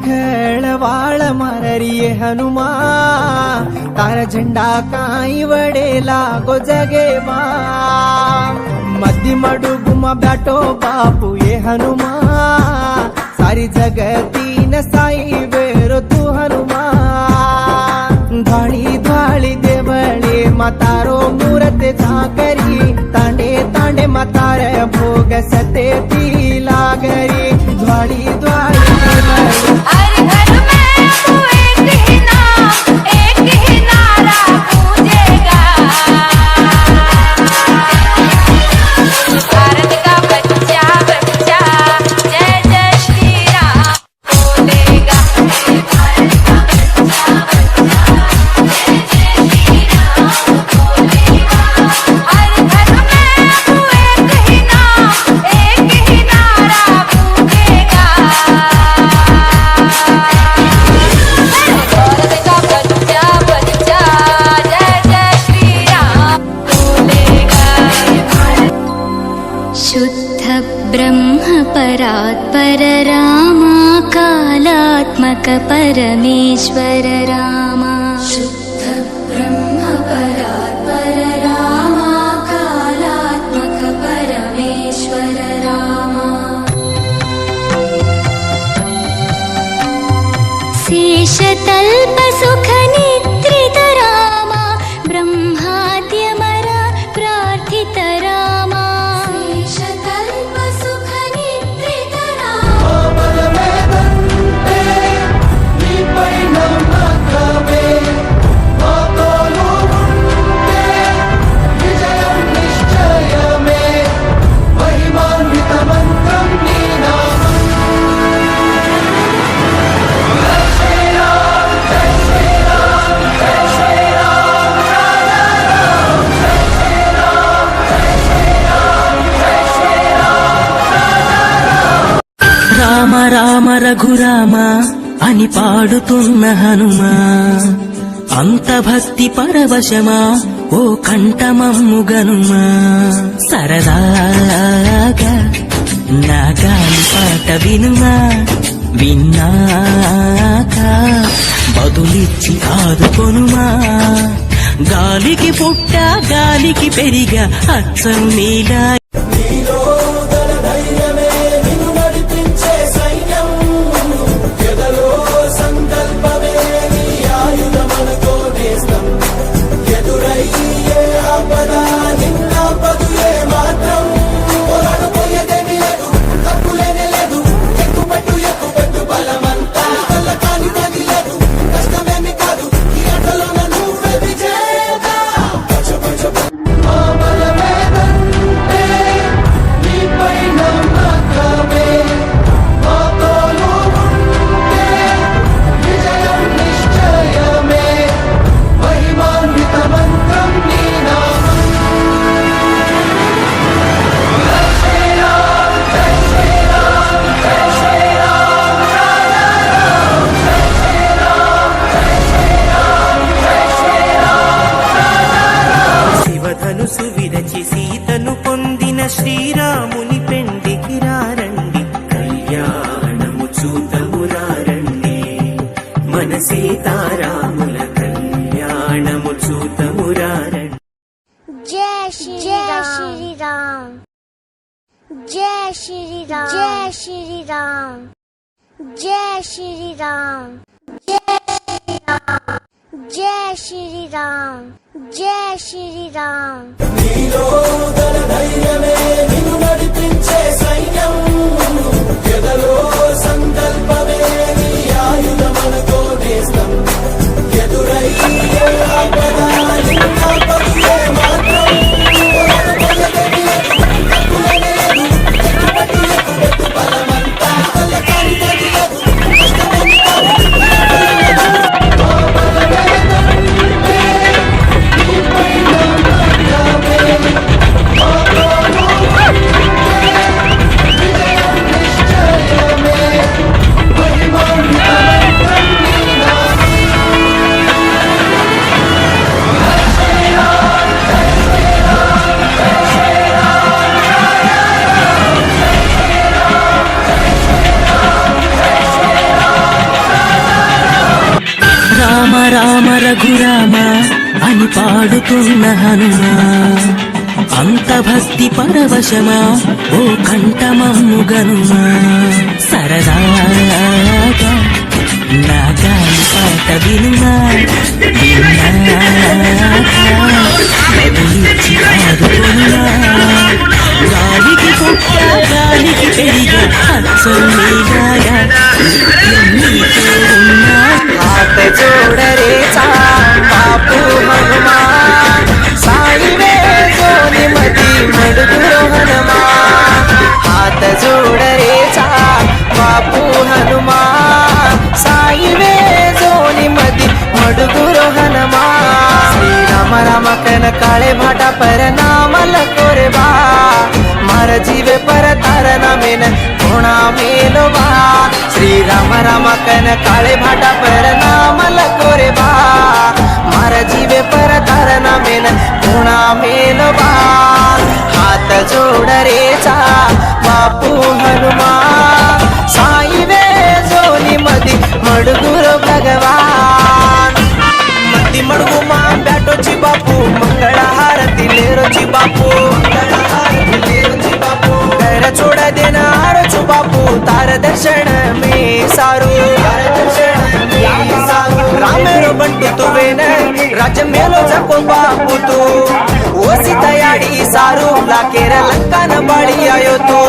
खेळवाळ मारिये हनुमा तार झंडा काई वडेला गो जगेवा मद्दी मडुगुमा बैठो बापू ये हनुमा सारी जगती न साई बेरो तू हनुमा धाड़ी धाड़ी देवळे मातारो मूरत जागरी तांडे तांडे मातारे भोग सते पी लागरी धाड़ी धाड़ी परात्पर रामा कालात्मक परमेश्वर रामा शुद्ध ब्रह्म परात्पर रामा कालात्मक परमेश्वर रामा शेषतल्प सुख निद्रित रामा ब्रह्माद्यमर प्रार्थित रामा రామ రామ రఘురామ అని పాడుతున్న హనుమా అంత భక్తి పరవశమా ఓ కంఠమమ్ము గనుమా సరదాగా నా గాలి పాట వినుమా విన్నాక బదులిచ్చి ఆదుకొనుమా గాలికి పుట్ట గాలికి పెరిగా అచ్చం నీలా శ్రీరాముని పెండికి రారండి, కళ్యాణము చూతము రారండి, మన సీతారాముల కళ్యాణము చూతము రారండి. जय श्री राम, जय श्री राम, जय श्री राम, जय श्री राम, जय श्री राम, जय श्री राम. నీలో గల ధైర్యమే నిన్ను నడిపించే సైన్యం, ఎదలో సంకల్పమే నీ ఆయుధమనుకో నేస్తం, ఎదురయ్యే ఆపద నిన్నపడియే మాత్రం బలమంతా రామ రామ రఘురామ అని పాడుతున్న హనుమా, అంత భక్తి పరవశమా ఓ కంఠమమ్ము గనుమా, సరదాగా నా గాలి పాట వినుమా, బదులిచ్చి ఆదుకున్నా, గాలికి పుట్ట గాలికి పెరిగా అచ్చంగా నీతో ఉన్నా. हाथ जोड़ रे चा बापू हनुमान, साई वे जोनी मदी मडगुरो हनुमान. हाथ जोड़ रे चा बापू हनुमान, साई वे जोनी मदी मडगुरो हनुमान. श्री राम राम कन काळे भाटा पर नाम लकोरे बा, मार जीवे पर तार नामेन कोणा मेलोबा. श्री राम राम कन काळे भाटा पर नाम लकोरे बा, मार जीवे पर तार नामेन कोणा मेलोबा. हात जोड रे चा बापू हनुमान, साई वे जोनी मदी मडगुरो भगवान. मदी मडगु मा ब्याटोची बापू, मंगळ हारती लेरोची बापू, मंगळ हारती लेरोची बापू. घर छोड़ देना आरोचू बापू, तार दर्शन में सारू, तार दर्शन में सारू. रामेरो बंटू तुवेन राज्य मेलो जको बापू तू, ओ सीतायाडी सारू लाकेर लंकान बाळी आयो तू.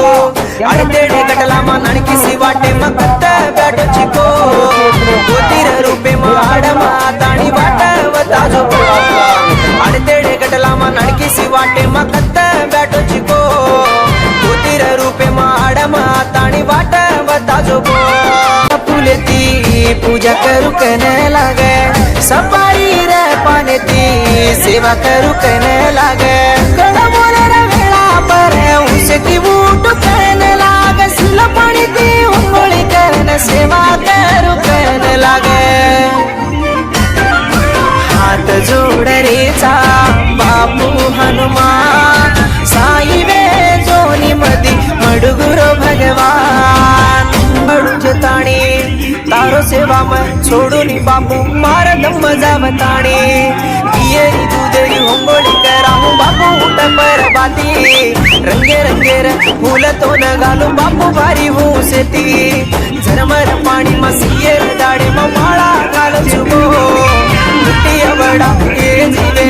अडतेडे गटलामा नणकिसी वाटे मा कत्त ब्याटोची को, गोतीर रूपे मा आडमा ताणी वाटवता जो. अडतेडे गटलामा नणकिसी वाटे मा कत्त ब्याटोची को, गोतीर रूपे मा आडमा ताणी वाटवता जो. फुलेती पूजा करू कने लागे, सफारी रे पानेती सेवा करू कने लागे. कडमोलर वेळा पर उसे बूट कने लागे, सिल पाणी ती उंगळी करन सेवा करू कने लागे. हात जोड रे चा बापू हनुमान, साई वे जोनी मदी मडगुरो भगवान. अडूज ताणी तारो सेवा में छोडूनी बापू मार दम जावताणी. पियरी दूधरी होंगोळी कराहू बापू उठ पर बाती, रंगे रंगेर फूल तो न घालू बापू भारी हूँ सेती. झरमर पाणी मा सियर दाडे मा माळा घाल चुगो, बड़ा ये जीवे